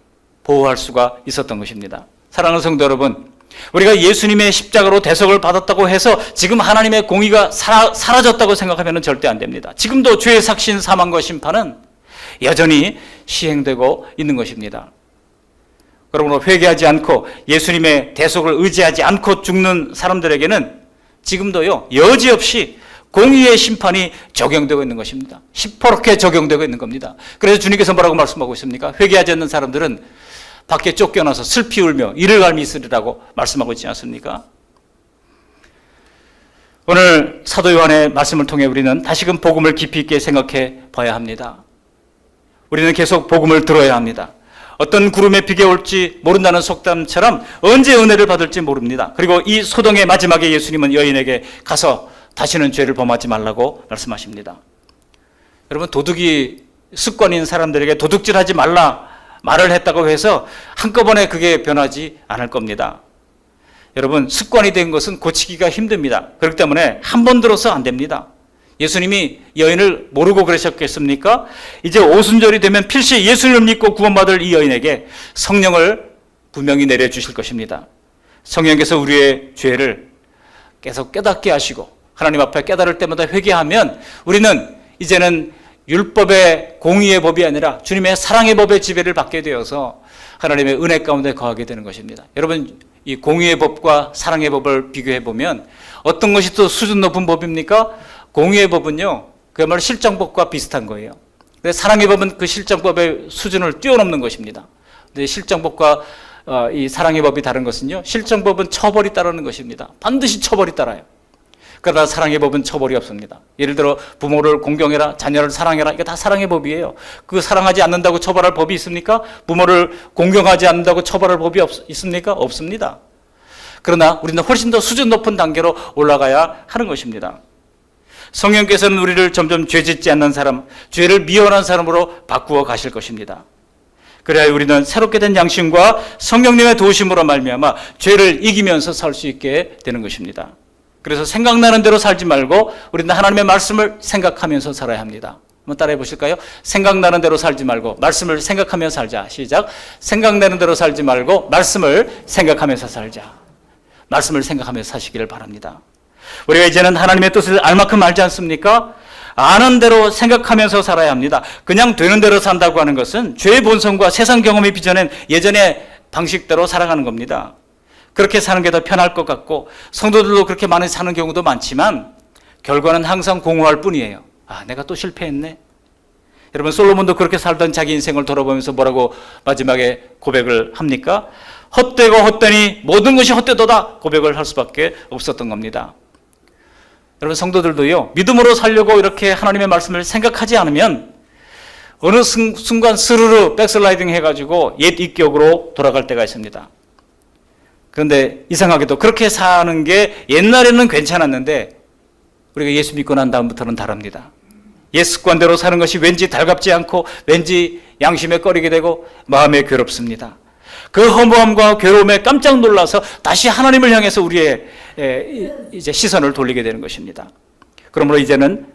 Speaker 1: 보호할 수가 있었던 것입니다. 사랑하는 성도 여러분, 우리가 예수님의 십자가로 대속을 받았다고 해서 지금 하나님의 공의가 사라졌다고 생각하면 절대 안 됩니다. 지금도 죄의 삭신 사망과 심판은 여전히 시행되고 있는 것입니다. 그러므로 회개하지 않고 예수님의 대속을 의지하지 않고 죽는 사람들에게는 지금도요 여지없이 공의의 심판이 적용되고 있는 것입니다. 시퍼렇게 적용되고 있는 겁니다. 그래서 주님께서 뭐라고 말씀하고 있습니까? 회개하지 않는 사람들은 밖에 쫓겨나서 슬피 울며 이를 갈미 있으리라고 말씀하고 있지 않습니까? 오늘 사도 요한의 말씀을 통해 우리는 다시금 복음을 깊이 있게 생각해 봐야 합니다. 우리는 계속 복음을 들어야 합니다. 어떤 구름에 비가 올지 모른다는 속담처럼 언제 은혜를 받을지 모릅니다. 그리고 이 소동의 마지막에 예수님은 여인에게 가서 다시는 죄를 범하지 말라고 말씀하십니다. 여러분 도둑이 습관인 사람들에게 도둑질하지 말라 말을 했다고 해서 한꺼번에 그게 변하지 않을 겁니다. 여러분 습관이 된 것은 고치기가 힘듭니다. 그렇기 때문에 한 번 들어서 안 됩니다. 예수님이 여인을 모르고 그러셨겠습니까? 이제 오순절이 되면 필시 예수님을 믿고 구원받을 이 여인에게 성령을 분명히 내려주실 것입니다. 성령께서 우리의 죄를 계속 깨닫게 하시고 하나님 앞에 깨달을 때마다 회개하면 우리는 이제는 율법의 공의의 법이 아니라 주님의 사랑의 법의 지배를 받게 되어서 하나님의 은혜 가운데 거하게 되는 것입니다. 여러분, 이 공의의 법과 사랑의 법을 비교해 보면 어떤 것이 더 수준 높은 법입니까? 공의의 법은요, 그야말로 실정법과 비슷한 거예요. 근데 사랑의 법은 그 실정법의 수준을 뛰어넘는 것입니다. 근데 실정법과 이 사랑의 법이 다른 것은요, 실정법은 처벌이 따르는 것입니다. 반드시 처벌이 따라요. 그러나 사랑의 법은 처벌이 없습니다. 예를 들어 부모를 공경해라, 자녀를 사랑해라, 이게 다 사랑의 법이에요. 그 사랑하지 않는다고 처벌할 법이 있습니까? 부모를 공경하지 않는다고 처벌할 법이 있습니까? 없습니다. 그러나 우리는 훨씬 더 수준 높은 단계로 올라가야 하는 것입니다. 성령께서는 우리를 점점 죄짓지 않는 사람, 죄를 미워하는 사람으로 바꾸어 가실 것입니다. 그래야 우리는 새롭게 된 양심과 성령님의 도우심으로 말미암아 죄를 이기면서 살 수 있게 되는 것입니다. 그래서 생각나는 대로 살지 말고 우리는 하나님의 말씀을 생각하면서 살아야 합니다. 한번 따라해 보실까요? 생각나는 대로 살지 말고 말씀을 생각하면서 살자. 시작. 생각나는 대로 살지 말고 말씀을 생각하면서 살자. 말씀을 생각하면서 사시기를 바랍니다. 우리가 이제는 하나님의 뜻을 알 만큼 알지 않습니까? 아는 대로 생각하면서 살아야 합니다. 그냥 되는 대로 산다고 하는 것은 죄의 본성과 세상 경험이 빚어낸 예전의 방식대로 살아가는 겁니다. 그렇게 사는 게 더 편할 것 같고 성도들도 그렇게 많이 사는 경우도 많지만 결과는 항상 공허할 뿐이에요. 아, 내가 또 실패했네. 여러분, 솔로몬도 그렇게 살던 자기 인생을 돌아보면서 뭐라고 마지막에 고백을 합니까? 헛되고 헛되니 모든 것이 헛되도다 고백을 할 수밖에 없었던 겁니다. 여러분, 성도들도요, 믿음으로 살려고 이렇게 하나님의 말씀을 생각하지 않으면 어느 순간 스르르 백슬라이딩 해가지고 옛 입격으로 돌아갈 때가 있습니다. 그런데 이상하게도 그렇게 사는 게 옛날에는 괜찮았는데 우리가 예수 믿고 난 다음부터는 다릅니다. 옛 습관대로 사는 것이 왠지 달갑지 않고 왠지 양심에 꺼리게 되고 마음에 괴롭습니다. 그 허무함과 괴로움에 깜짝 놀라서 다시 하나님을 향해서 우리의 이제 시선을 돌리게 되는 것입니다. 그러므로 이제는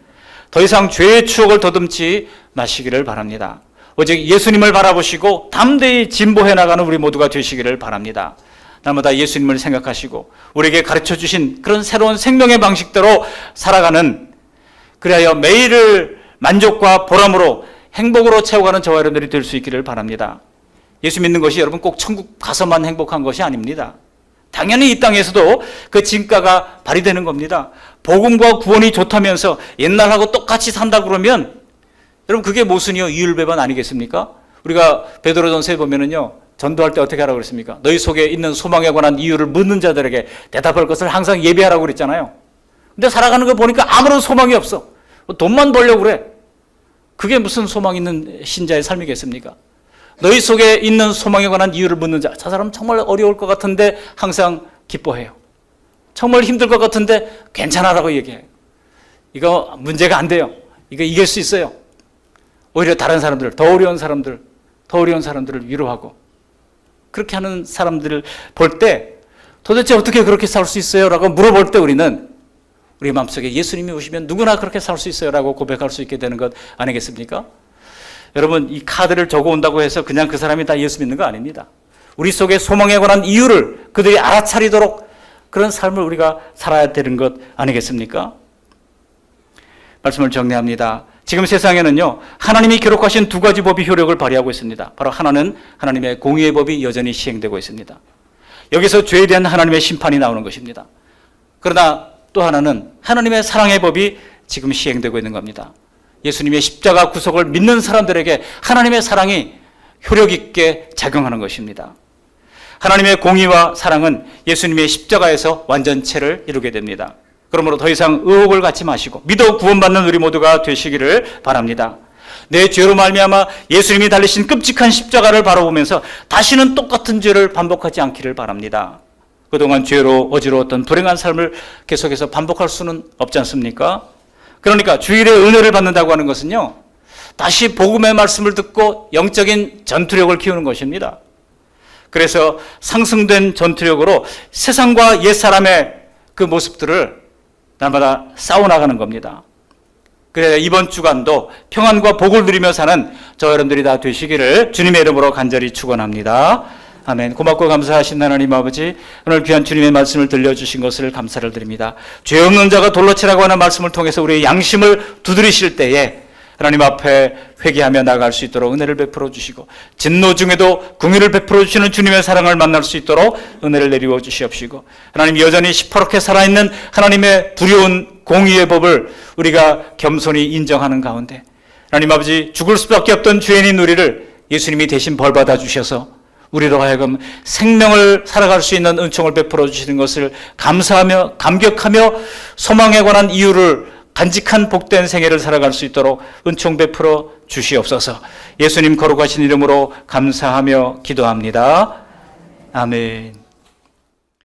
Speaker 1: 더 이상 죄의 추억을 더듬지 마시기를 바랍니다. 오직 예수님을 바라보시고 담대히 진보해 나가는 우리 모두가 되시기를 바랍니다. 날마다 예수님을 생각하시고 우리에게 가르쳐 주신 그런 새로운 생명의 방식대로 살아가는, 그리하여 매일을 만족과 보람으로 행복으로 채워가는 저와 여러분들이 될 수 있기를 바랍니다. 예수 믿는 것이 여러분 꼭 천국 가서만 행복한 것이 아닙니다. 당연히 이 땅에서도 그 진가가 발휘되는 겁니다. 복음과 구원이 좋다면서 옛날하고 똑같이 산다 그러면 여러분 그게 모순이요 이율배반 아니겠습니까? 우리가 베드로전서에 보면은요, 전도할 때 어떻게 하라고 그랬습니까? 너희 속에 있는 소망에 관한 이유를 묻는 자들에게 대답할 것을 항상 예비하라고 그랬잖아요. 근데 살아가는 거 보니까 아무런 소망이 없어. 돈만 벌려고 그래. 그게 무슨 소망 있는 신자의 삶이겠습니까? 너희 속에 있는 소망에 관한 이유를 묻는 자, 저 사람 정말 어려울 것 같은데 항상 기뻐해요. 정말 힘들 것 같은데 괜찮아라고 얘기해요. 이거 문제가 안 돼요. 이거 이길 수 있어요. 오히려 다른 사람들, 더 어려운 사람들을 위로하고 그렇게 하는 사람들을 볼 때 도대체 어떻게 그렇게 살 수 있어요? 라고 물어볼 때 우리는 우리 마음속에 예수님이 오시면 누구나 그렇게 살 수 있어요 라고 고백할 수 있게 되는 것 아니겠습니까? 여러분, 이 카드를 적어온다고 해서 그냥 그 사람이 다 예수 믿는 거 아닙니다. 우리 속에 소망에 관한 이유를 그들이 알아차리도록 그런 삶을 우리가 살아야 되는 것 아니겠습니까? 말씀을 정리합니다. 지금 세상에는요, 하나님이 기록하신 두 가지 법이 효력을 발휘하고 있습니다. 바로 하나는 하나님의 공의의 법이 여전히 시행되고 있습니다. 여기서 죄에 대한 하나님의 심판이 나오는 것입니다. 그러나 또 하나는 하나님의 사랑의 법이 지금 시행되고 있는 겁니다. 예수님의 십자가 구속을 믿는 사람들에게 하나님의 사랑이 효력 있게 작용하는 것입니다. 하나님의 공의와 사랑은 예수님의 십자가에서 완전체를 이루게 됩니다. 그러므로 더 이상 의혹을 갖지 마시고 믿어 구원받는 우리 모두가 되시기를 바랍니다. 내 죄로 말미암아 예수님이 달리신 끔찍한 십자가를 바라보면서 다시는 똑같은 죄를 반복하지 않기를 바랍니다. 그동안 죄로 어지러웠던 불행한 삶을 계속해서 반복할 수는 없지 않습니까? 그러니까 주일에 은혜를 받는다고 하는 것은요, 다시 복음의 말씀을 듣고 영적인 전투력을 키우는 것입니다. 그래서 상승된 전투력으로 세상과 옛사람의 그 모습들을 날마다 싸워나가는 겁니다. 그래야 이번 주간도 평안과 복을 누리며 사는 저 여러분들이 다 되시기를 주님의 이름으로 간절히 축원합니다. 아멘. 고맙고 감사하신 하나님 아버지, 오늘 귀한 주님의 말씀을 들려주신 것을 감사를 드립니다. 죄 없는 자가 돌로 치라고 하는 말씀을 통해서 우리의 양심을 두드리실 때에 하나님 앞에 회개하며 나아갈 수 있도록 은혜를 베풀어 주시고, 진노 중에도 긍휼을 베풀어 주시는 주님의 사랑을 만날 수 있도록 은혜를 내리워 주시옵시고, 하나님 여전히 시퍼렇게 살아있는 하나님의 두려운 공의의 법을 우리가 겸손히 인정하는 가운데 하나님 아버지, 죽을 수밖에 없던 죄인인 우리를 예수님이 대신 벌받아 주셔서 우리로 하여금 생명을 살아갈 수 있는 은총을 베풀어 주시는 것을 감사하며 감격하며 소망에 관한 이유를 간직한 복된 생애를 살아갈 수 있도록 은총 베풀어 주시옵소서. 예수님 거룩하신 이름으로 감사하며 기도합니다. 아멘.